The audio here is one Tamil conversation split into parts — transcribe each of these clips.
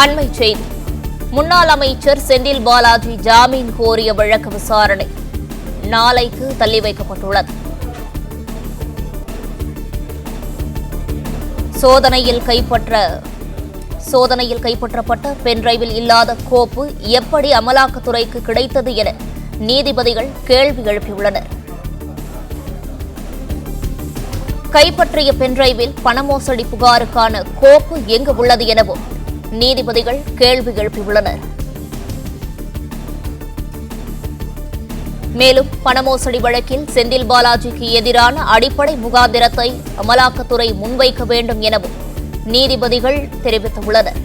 அண்மை செய்தி. முன்னாள் அமைச்சர் செந்தில் பாலாஜி ஜாமீன் கோரிய வழக்கு விசாரணை நாளைக்கு தள்ளி வைக்கப்பட்டுள்ளது. சோதனையில் கைப்பற்றப்பட்ட பென்டிரைவில் இல்லாத கோப்பு எப்படி அமலாக்கத்துறைக்கு கிடைத்தது என நீதிபதிகள் கேள்வி எழுப்பியுள்ளனர். கைப்பற்றிய பென்டிரைவில் பண மோசடி புகாருக்கான கோப்பு எங்கு உள்ளது எனவும் நீதிபதிகள் கேள்வி எழுப்பியுள்ளனர். மேலும் பண மோசடி வழக்கில் செந்தில் பாலாஜிக்கு எதிரான அடிப்படை முகாந்திரத்தை அமலாக்கத்துறை முன்வைக்க வேண்டும் எனவும் நீதிபதிகள் தெரிவித்துள்ளனர்.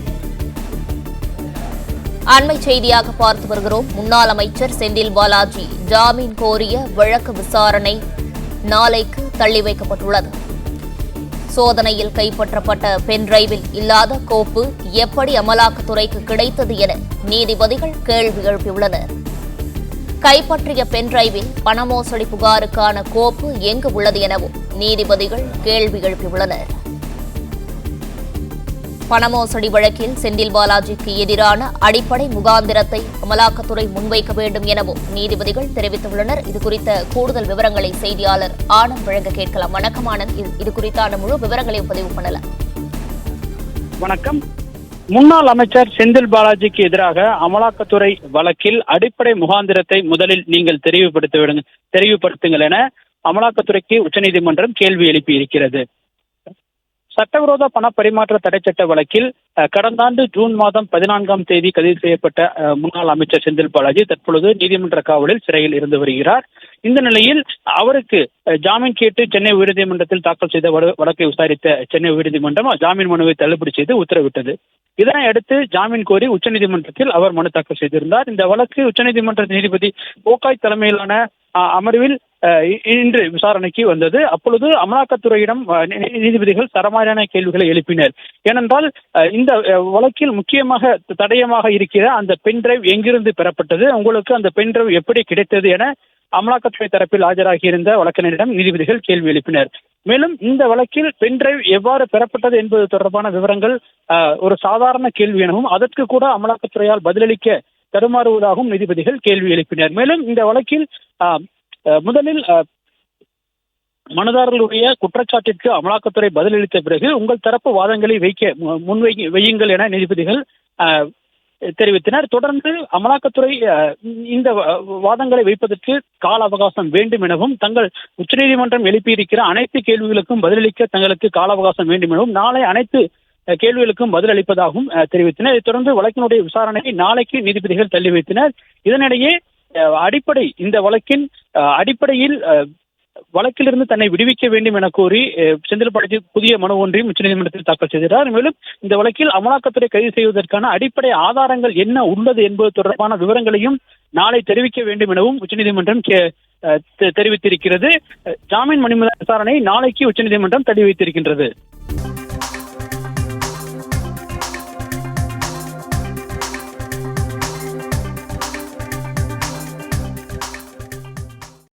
அண்மை செய்தியாக பார்த்து வருகிறோம். முன்னாள் அமைச்சர் செந்தில் பாலாஜி ஜாமீன் கோரிய வழக்கு விசாரணை நாளைக்கு தள்ளி வைக்கப்பட்டுள்ளது. சோதனையில் கைப்பற்றப்பட்ட பென்டிரைவில் இல்லாத கோப்பு எப்படி அமலாக்கத்துறைக்கு கிடைத்தது என நீதிபதிகள் கேள்வி எழுப்பியுள்ளனர். கைப்பற்றிய பென்டிரைவில் பண மோசடி புகாருக்கான கோப்பு எங்கு உள்ளது எனவும் நீதிபதிகள் கேள்வி எழுப்பியுள்ளனர். பண மோசடி வழக்கில் செந்தில் பாலாஜிக்கு எதிரான அடிப்படை முகாந்திரத்தை அமலாக்கத்துறை முன்வைக்க வேண்டும் எனவும் நீதிபதிகள் தெரிவித்துள்ளனர். இதுகுறித்த கூடுதல் விவரங்களை செய்தியாளர் ஆனந்த் வழங்க கேட்கலாம். வணக்கம் ஆனந்த், இது குறித்தான முழு விவரங்களையும் பதிவு பண்ணலாம். வணக்கம். முன்னாள் அமைச்சர் செந்தில் பாலாஜிக்கு எதிராக அமலாக்கத்துறை வழக்கில் அடிப்படை முகாந்திரத்தை முதலில் நீங்கள் தெரிவுபடுத்துங்கள் என அமலாக்கத்துறைக்கு உச்சநீதிமன்றம் கேள்வி எழுப்பி இருக்கிறது. சட்டவிரோத பண பரிமாற்ற தடை சட்ட வழக்கில் கடந்த ஆண்டு ஜூன் மாதம் 14ஆம் தேதி கைது செய்யப்பட்ட முன்னாள் அமைச்சர் செந்தில் பாலாஜி தற்பொழுது நீதிமன்ற காவலில் சிறையில் இருந்து வருகிறார். இந்த நிலையில் அவருக்கு ஜாமீன் கேட்டு சென்னை உயர்நீதிமன்றத்தில் தாக்கல் செய்த வழக்கை விசாரித்த சென்னை உயர்நீதிமன்றம் ஜாமீன் மனுவை தள்ளுபடி செய்து உத்தரவிட்டது. இதனை அடுத்து ஜாமீன் கோரி உச்சநீதிமன்றத்தில் அவர் மனு தாக்கல் செய்திருந்தார். இந்த வழக்கு உச்சநீதிமன்ற நீதிபதி ஓகாய் தலைமையிலான அமர்வில் இன்று விசாரணைக்கு வந்தது. அப்பொழுது அமலாக்கத்துறையிடம் நீதிபதிகள் தரமான கேள்விகளை எழுப்பினர். ஏனென்றால் இந்த வழக்கில் முக்கியமாக தடயமாக இருக்கிற அந்த பென்டிரைவ் எங்கிருந்து பெறப்பட்டது, உங்களுக்கு அந்த பென்டிரைவ் எப்படி கிடைத்தது என அமலாக்கத்துறை தரப்பில் ஆஜராகியிருந்த வழக்கறிஞரிடம் நீதிபதிகள் கேள்வி எழுப்பினர். மேலும் இந்த வழக்கில் பென்டிரைவ் எவ்வாறு பெறப்பட்டது என்பது தொடர்பான விவரங்கள் ஒரு சாதாரண கேள்வி எனவும் அதற்கு கூட அமலாக்கத்துறையால் பதிலளிக்க தடுமாறுவதாகவும் நீதிபதிகள் கேள்வி எழுப்பினர். மேலும் இந்த வழக்கில் முதலில் மனுதாரர்களுடைய குற்றச்சாட்டிற்கு அமலாக்கத்துறை பதிலளித்த பிறகு உங்கள் தரப்பு வாதங்களை வையுங்கள் என நீதிபதிகள் தெரிவித்தனர். தொடர்ந்து அமலாக்கத்துறை இந்த வாதங்களை வைப்பதற்கு கால அவகாசம் வேண்டும் எனவும் தங்கள் உச்சநீதிமன்றம் எழுப்பியிருக்கிற அனைத்து கேள்விகளுக்கும் பதிலளிக்க தங்களுக்கு கால அவகாசம் வேண்டும் எனவும் நாளை அனைத்து கேள்விகளுக்கும் பதிலளிப்பதாகவும் தெரிவித்தனர். இதைத் தொடர்ந்து வழக்கினுடைய விசாரணையை நாளைக்கு நீதிபதிகள் தள்ளி வைத்தனர். இதனிடையே இந்த வழக்கின் அடிப்படையில் வழக்கிலிருந்து தன்னை விடுவிக்க வேண்டும் என கோரி செந்தில் பாலாஜி புதிய மனு ஒன்றையும் உச்சநீதிமன்றத்தில் தாக்கல் செய்தார். மேலும் இந்த வழக்கில் அமலாக்கத்துறை கைது செய்வதற்கான அடிப்படை ஆதாரங்கள் என்ன உள்ளது என்பது தொடர்பான விவரங்களையும் நாளை தெரிவிக்க வேண்டும் எனவும் உச்சநீதிமன்றம் தெரிவித்திருக்கிறது. ஜாமீன் மனு விசாரணை நாளைக்கு உச்சநீதிமன்றம் தள்ளி வைத்திருக்கின்றது.